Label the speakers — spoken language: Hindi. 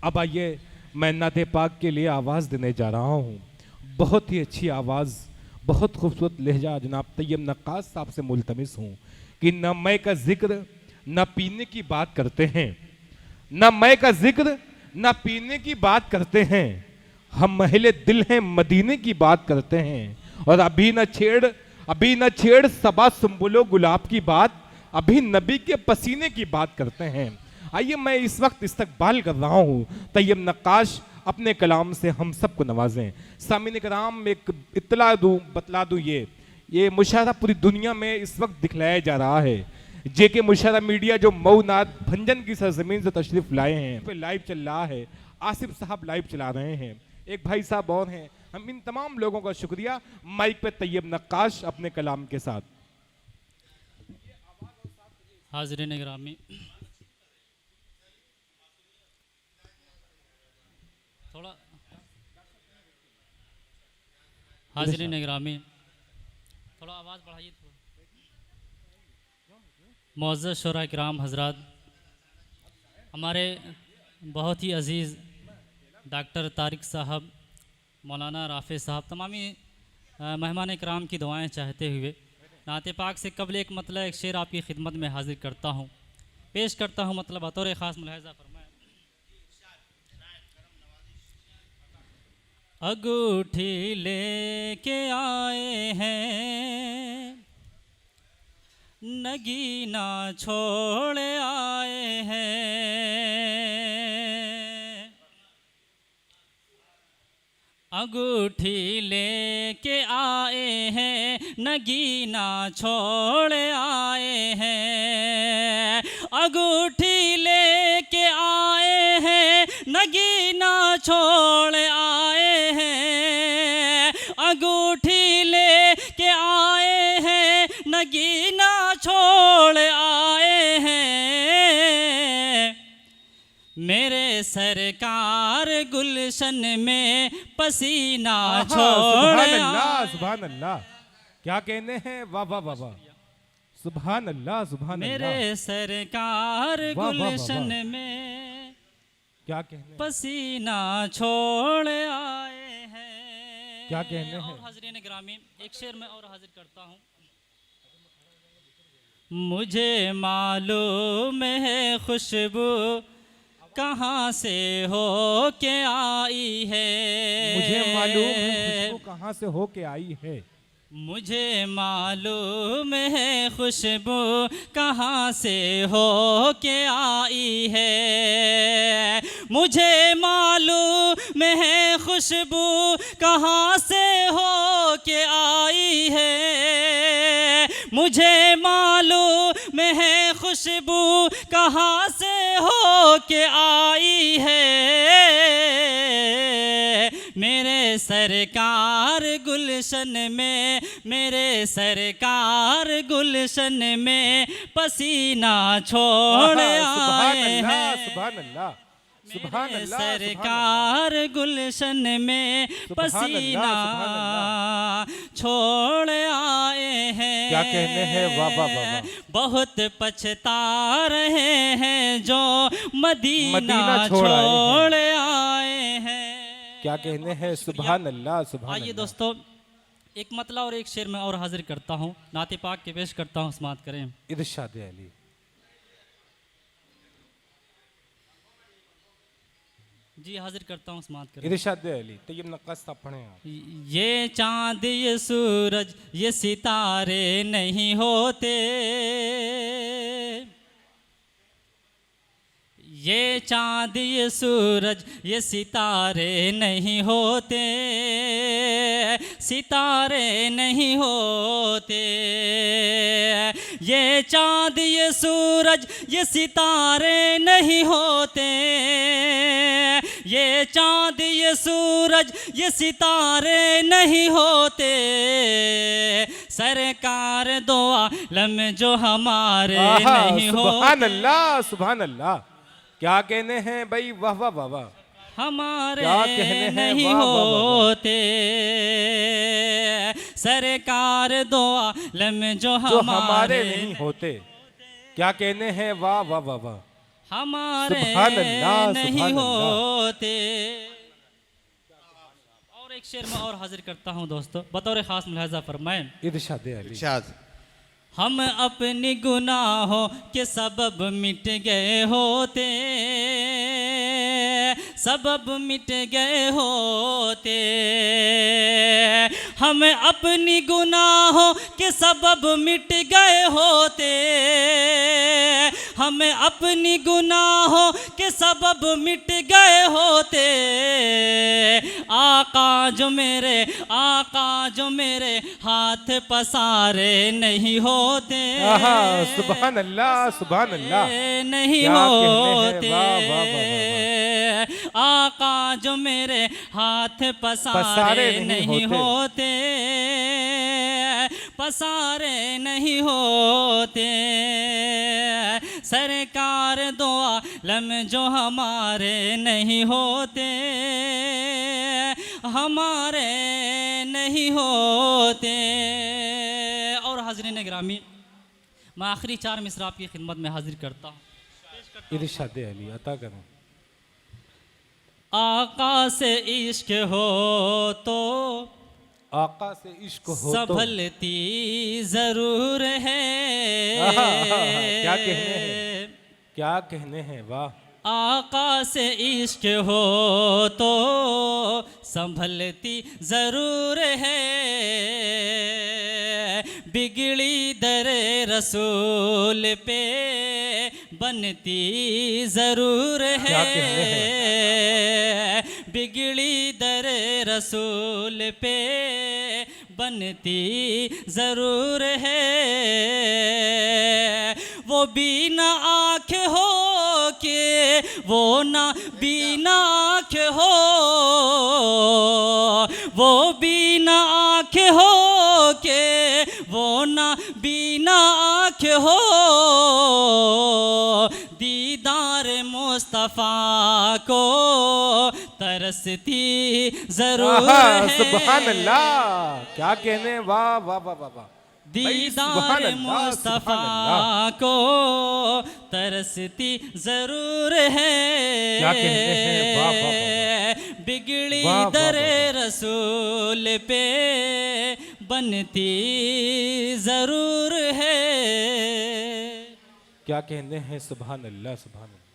Speaker 1: अब आइए मैं नाते पाक के लिए आवाज़ देने जा रहा हूँ। बहुत ही अच्छी आवाज़, बहुत खूबसूरत लहजा जनाब तैयब नक्काश साहब से मुल्तमिस हूँ कि न मैं का जिक्र न पीने की बात करते हैं, न मैं का जिक्र न पीने की बात करते हैं, हम महले दिल हैं मदीने की बात करते हैं। और अभी न छेड़ सबा सुंबुलो गुलाब की बात, अभी नबी के पसीने की बात करते हैं। आइए मैं इस वक्त इस्तकबाल कर रहा हूँ तैयब नक्काश अपने कलाम से हम सबको नवाजें। सामीन कराम एक इत्तला दूँ, बतला दूँ, ये मुशाहरा पूरी दुनिया में इस वक्त दिखलाया जा रहा है। जेके मुशाहरा मीडिया जो मऊ नाथ भंजन की सरजमीन से तशरीफ लाए हैं, पे लाइव चल रहा है, आसिफ साहब लाइव चला रहे हैं, एक भाई साहब और हैं। हम इन तमाम लोगों का शुक्रिया। माइक पे तैयब नक्काश अपने कलाम के साथ।
Speaker 2: हाज़रीन गिरामी, थोड़ा हाज़रीन गिरामी, थोड़ा आवाज़ बढ़ाइए। मुअज़्ज़ज़ शुरा किराम हज़रात, हमारे बहुत ही अज़ीज़ डॉक्टर तारिक साहब, मौलाना राफ़े साहब, तमामी मेहमान कराम की दुआएं चाहते हुए नाते पाक से कबल एक मतलब एक शेर आपकी खिदमत में हाजिर करता हूँ, पेश करता हूँ। मतलब बतौर ख़ास मुलाहिज़ा फरमाएं। अंगूठी लेके आए हैं, नगीना छोड़ आए हैं, अंगूठी लेके आए हैं, नगीना छोड़ आए हैं, अंगूठी लेके आए हैं, नगीना छोड़ आए हैं, अंगूठी लेके आए हैं, नगीना छोड़ आए हैं, मेरे सरकार गुलशन में पसीना छोड़ आए।
Speaker 1: सुभान अल्लाह, क्या कहने हैं, वाह वाह वाह वाह, सुभान अल्लाह सुभान अल्लाह।
Speaker 2: मेरे सरकार गुलशन में
Speaker 1: क्या कहने,
Speaker 2: पसीना छोड़ आए हैं।
Speaker 1: क्या कहने हैं।
Speaker 2: और हाज़रीन गिरामी, एक शेर में और हाजिर करता हूँ। मुझे मालूम है खुशबू कहाँ से हो के आई है,
Speaker 1: मुझे मालूम है खुशबू कहाँ से हो के आई है,
Speaker 2: मुझे मालूम है खुशबू कहाँ से हो के आई है, मुझे मालूम है खुशबू कहाँ से हो के आई है, मुझे मालूम है खुशबू कहाँ से हो के आई है, मेरे सरकार गुलशन में, मेरे सरकार गुलशन में पसीना छोड़ आए हैं,
Speaker 1: सुभान अल्लाह, सुभान
Speaker 2: मेरे
Speaker 1: अल्लाह,
Speaker 2: सरकार गुलशन में पसीना छोड़ आए हैं।
Speaker 1: क्या कहने हैं, वाह वाह वाह वाह।
Speaker 2: बहुत पछता रहे हैं जो मदीना
Speaker 1: छोड़
Speaker 2: आए हैं।
Speaker 1: क्या कहने हैं, सुभान अल्लाह सुभान
Speaker 2: आइए
Speaker 1: अल्लाह।
Speaker 2: दोस्तों, एक मतला और एक शेर में और हाजिर करता हूँ, नाते पाक के पेश करता हूँ, समात करें।
Speaker 1: इरशाद अली,
Speaker 2: जी हाजिर करता हूँ, समात करें।
Speaker 1: इरशाद अली तैयब नक्काश साहब पढ़ें आप।
Speaker 2: ये चांद ये सूरज ये सितारे नहीं होते, ये चांद ये सूरज ये सितारे नहीं होते, सितारे नहीं होते, ये चांद ये सूरज ये सितारे नहीं होते, ये चांद ये सूरज ये सितारे नहीं होते, सरकार दो आलम जो हमारे नहीं होते।
Speaker 1: सुभान अल्लाह सुभान अल्लाह। क्या कहने हैं भाई, वाह वाह वाह वाह।
Speaker 2: हमारे
Speaker 1: क्या कहने हैं,
Speaker 2: नहीं
Speaker 1: वाह, वाह, वाह, वाह।
Speaker 2: होते, सरकार दो आलम जो
Speaker 1: जो हमारे नहीं होते। क्या कहने हैं, वाह वाह वाह वाह।
Speaker 2: हमारे
Speaker 1: सुभान अल्लाह,
Speaker 2: नहीं
Speaker 1: सुभान अल्लाह।
Speaker 2: होते। और एक शेर में और हाजिर करता हूँ दोस्तों, बतौर खास मुलाहजा फरमाएं।
Speaker 1: इरशाद अली।
Speaker 3: इरशाद।
Speaker 2: हम अपनी गुनाहों के सबब मिट गए होते, सबब मिट गए होते। हम अपनी गुनाहों के सबब मिट गए होते, हम अपनी गुनाहों के सबब मिट गए होते। आका जो मेरे हाथ पसारे नहीं होते,
Speaker 1: आहा, सुभान अल्लाह, सुभान अल्लाह।
Speaker 2: नहीं
Speaker 1: क्या कहने हैं,
Speaker 2: होते।
Speaker 1: वाह, वाह, वाह, वाह।
Speaker 2: आका जो मेरे हाथ पसारे नहीं होते, पसारे नहीं होते। सरकार दो आलम जो हमारे नहीं होते, हमारे नहीं होते। और हाज़रीन गिरामी, मैं आखिरी 4 मिसरा आपकी खिदमत में हाजिर करता हूँ।
Speaker 1: इरशाद अली अता करो।
Speaker 2: आका से इश्क हो तो
Speaker 1: आका से इश्क हो तो
Speaker 2: संभलती जरूर है।
Speaker 1: क्या कहने हैं, क्या कहने हैं, वाह।
Speaker 2: आका से इश्क हो तो संभलती जरूर है, बिगड़ी दरे रसूल पे बनती जरूर है।
Speaker 1: क्या कहने हैं।
Speaker 2: बिगड़ी दरे रसूल पे बनती जरूर है। वो बिना आँख हो के, वो ना बिना आँख हो, वो बिना आँख हो के, वो ना बिना आँख हो। दीदार मुस्तफ़ा को तरसती जरूर
Speaker 1: आहा,
Speaker 2: है।
Speaker 1: सुभान अल्लाह, क्या कहने हैं, वाह वाह वाह वाह वाह।
Speaker 2: दीदार मुस्तफ़ा को तरसती जरूर है।
Speaker 1: क्या कहते हैं, वाह वाह वाह।
Speaker 2: बिगड़ी
Speaker 1: वाह, वाह,
Speaker 2: दरे
Speaker 1: वाह।
Speaker 2: रसूल पे बनती जरूर है।
Speaker 1: क्या कहने हैं, सुभान अल्लाह, सुभान अल्लाह।